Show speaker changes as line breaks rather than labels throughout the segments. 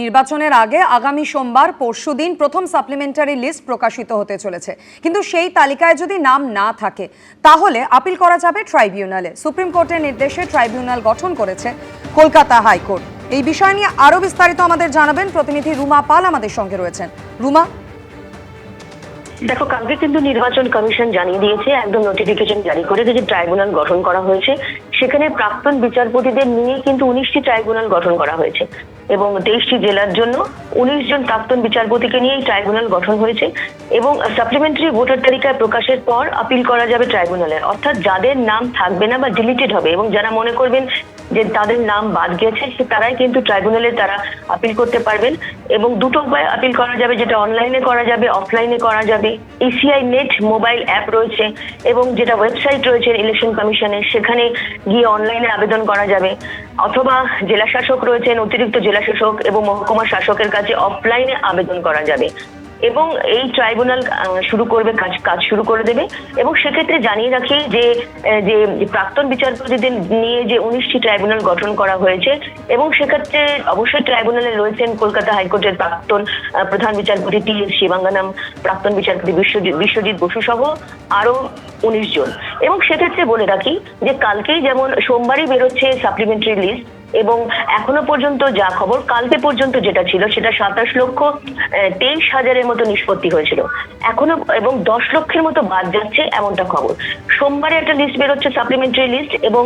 নির্বাচনের আগে আগামী সোমবার পরশুদিন প্রথম সাপ্লিমেন্টারি লিস্ট প্রকাশিত হতে চলেছে, কিন্তু সেই তালিকায় যদি নাম না থাকে তাহলে আপিল করা যাবে ট্রাইব্যুনালে। সুপ্রিম কোর্টের নির্দেশে ট্রাইব্যুনাল গঠন করেছে কলকাতা হাইকোর্ট। এই বিষয় নিয়ে আরো বিস্তারিত আমাদের জানাবেন প্রতিনিধি রুমা পাল আমাদের সঙ্গে রয়েছেন। রুমা,
দেখো, কালকে কিন্তু নির্বাচন কমিশন জানিয়ে দিয়েছে, একদম নোটিফিকেশন জারি করে যে ট্রাইব্যুনাল গঠন করা হয়েছে। সেখানে প্রাক্তন বিচারপতিদের নিয়ে কিন্তু 19টি ট্রাইব্যুনাল গঠন করা হয়েছে এবং 23টি জেলার জন্য 19 জন প্রাক্তন বিচারপতিকে নিয়ে এই ট্রাইব্যুনাল গঠন হয়েছে। এবং সাপ্লিমেন্টারি ভোটার তালিকা প্রকাশের পর আপিল করা যাবে ট্রাইব্যুনালে, অর্থাৎ যাদের নাম থাকবে না বা ডিলিটেড হবে এবং যারা মনে করবেন যে তাদের নাম বাদ গেছে তারাই কিন্তু ট্রাইব্যুনালে তারা আপিল করতে পারবেন। এবং দুটো উপায়ে আপিল করা যাবে, যেটা অনলাইনে করা যাবে, অফলাইনে করা যাবে। ইসিআই নেট মোবাইল অ্যাপ রয়েছে এবং যেটা ওয়েবসাইট রয়েছে ইলেকশন কমিশনের, সেখানে গিয়ে অনলাইনে আবেদন করা যাবে। অথবা জেলা শাসক রয়েছেন, অতিরিক্ত জেলা শাসক এবং মহকুমা শাসকের কাছে অফলাইনে আবেদন করা যাবে। এবং এই ট্রাইব্যুনাল শুরু করবে, কাজ শুরু করে দেবে। এবং সেক্ষেত্রে জানিয়ে রাখি যে যে প্রাক্তন বিচারপতিদের নিয়ে যে 19টি ট্রাইব্যুনাল গঠন করা হয়েছে এবং সেক্ষেত্রে অবশ্যই ট্রাইব্যুনালে রয়েছেন কলকাতা হাইকোর্টের প্রাক্তন প্রধান বিচারপতি টি.এস. শিবাঙ্গানাম, প্রাক্তন বিচারপতি বিশ্বজিৎ বসু সহ আরো 19 জন। এবং সেক্ষেত্রে বলে রাখি যে কালকেই যেমন সোমবারই বেরোচ্ছে সাপ্লিমেন্টারি লিস্ট এবং এখনো পর্যন্ত যা খবর, কালকে পর্যন্ত যেটা ছিল সেটা 27,23,000-এর মতো নিষ্পত্তি হয়েছিল এখনো, এবং 10 লক্ষের মতো বাদ যাচ্ছে এমনটা খবর। সোমবারে একটা লিস্ট বেরোচ্ছে সাপ্লিমেন্টারি লিস্ট এবং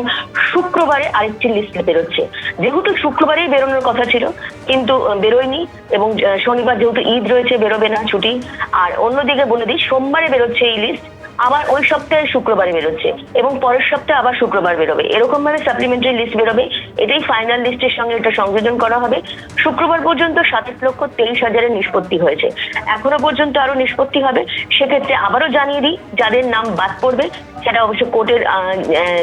শুক্রবারে আরেকটি লিস্ট বেরোচ্ছে। যেহেতু শুক্রবারেই বেরোনোর কথা ছিল কিন্তু বেরোয়নি এবং শনিবার যেহেতু ঈদ রয়েছে বেরোবে না, ছুটি। আর অন্যদিকে বলে দিই, সোমবারে বেরোচ্ছে এই লিস্ট, আবার ওই সপ্তাহে শুক্রবারে বেরোচ্ছে এবং পরের সপ্তাহে আবার শুক্রবার বেরোবে। এরকম ভাবে সাপ্লিমেন্টারি লিস্ট বেরোবে, এটাই ফাইনাল লিস্টের সঙ্গে এটা সংযোজন করা হবে। শুক্রবার পর্যন্ত 27,23,000-এর নিষ্পত্তি হয়েছে, এখনো পর্যন্ত আরো নিষ্পত্তি হবে। সেক্ষেত্রে আবারও জানিয়ে দিই, যাদের নাম বাদ পড়বে সেটা অবশ্য কোর্টের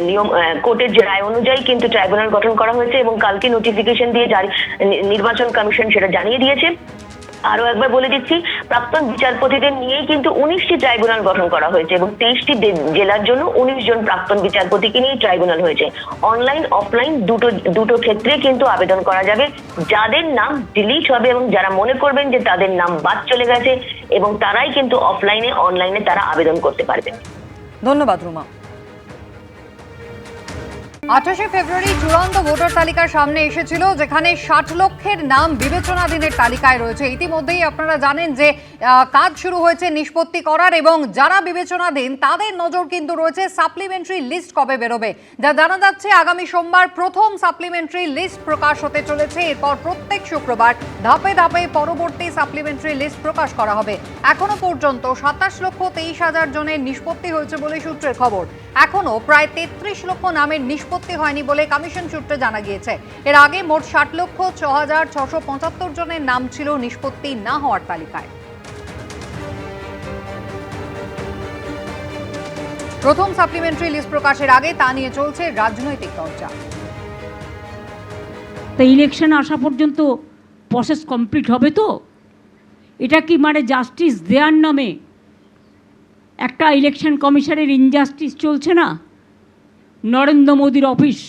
নিয়ম, কোর্টের যে রায় অনুযায়ী কিন্তু ট্রাইব্যুনাল গঠন করা হয়েছে এবং কালকে নোটিফিকেশন দিয়ে নির্বাচন কমিশন সেটা জানিয়ে দিয়েছে। আরো একবার বলে দিচ্ছি, প্রাক্তন বিচারপতিদের নিয়েই কিন্তু 19টি ট্রাইব্যুনাল গঠন করা হয়েছে এবং 23টি জেলার জন্য 19 জন প্রাক্তন বিচারপতিকে নিয়ে ট্রাইব্যুনাল হয়েছে। অনলাইন অফলাইন দুটো ক্ষেত্রে কিন্তু আবেদন করা যাবে, যাদের নাম ডিলিট হবে এবং যারা মনে করবেন যে তাদের নাম বাদ চলে গেছে এবং তারাই কিন্তু অফলাইনে অনলাইনে তারা আবেদন করতে পারবেন।
ধন্যবাদ রুমা। 28শে ফেব্রুয়ারি চূড়ান্ত ভোটার তালিকার সামনে এসেছিল, যেখানে 60 লক্ষের নাম বিবেচনাধীনের তালিকায় রয়েছে। ইতিমধ্যেই আপনারা জানেন যে কাজ শুরু হয়েছে নিষ্পত্তি করার, এবং যারা বিবেচনাধীন তাদের নজর কিন্তু রয়েছে সাপ্লিমেন্টারি লিস্ট কবে বেরোবে। যা জানা যাচ্ছে আগামী সোমবার প্রথম সাপ্লিমেন্টারি লিস্ট প্রকাশ হতে চলেছে। এরপর প্রত্যেক শুক্রবার ধাপে ধাপে পরবর্তী সাপ্লিমেন্টারি লিস্ট প্রকাশ করা হবে। এখনো পর্যন্ত 27,23,000 জনের নিষ্পত্তি হয়েছে বলে সূত্রের খবর। এখনো প্রায় 33 লক্ষ নামের নিষ্পত্তি হয়নি বলে কমিশন সূত্রে জানা গিয়েছে। এর আগে মোট 60,06,675 জনের নাম ছিল নিষ্পত্তি না হওয়ার তালিকায়। প্রথম সাপ্লিমেন্টারি লিস্ট প্রকাশের আগে তা নিয়ে চলছে রাজনৈতিক চর্চা।
তা ইলেকশন আসা পর্যন্ত প্রসেস কমপ্লিট হবে তো? এটা কি মানে জাস্টিস দেওয়ার নামে একটা ইলেকশন কমিশনের ইনজাস্টিস চলছে না? নরেন্দ্র মোদীর অফিস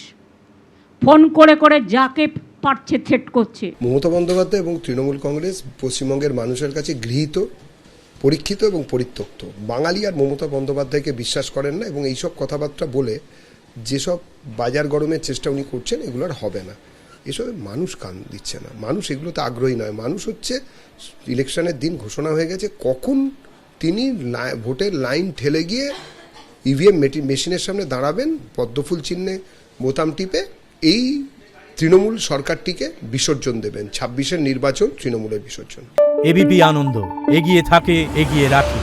ফোন করে করে যাকে পারছে থ্রেট করছে।
মমতা বন্দ্যোপাধ্যায় এবং তৃণমূল কংগ্রেস পশ্চিমবঙ্গের মানুষের কাছে গৃহীত, পরীক্ষিত এবং পরিত্যক্ত। বাঙালি আর মমতা বন্দ্যোপাধ্যায়কে বিশ্বাস করেন না এবং এইসব কথাবার্তা বলে যেসব বাজার গরমের চেষ্টা উনি করছেন এগুলো আর হবে না। এসবে মানুষ কান দিচ্ছে না, মানুষ এগুলোতে আগ্রহী নয়। মানুষ হচ্ছে ইলেকশনের দিন ঘোষণা হয়ে গেছে, কখন তিনি ভোটের লাইন ঠেলে গিয়ে ইভিএম মেশিনের সামনে দাঁড়াবেন, পদ্মফুল চিহ্নে বোতাম টিপে এই তৃণমূল সরকারটিকে বিসর্জন দেবেন। 26-এর নির্বাচন তৃণমূলের বিসর্জন।
এবিপি আনন্দ, এগিয়ে থাকে, এগিয়ে রাখে।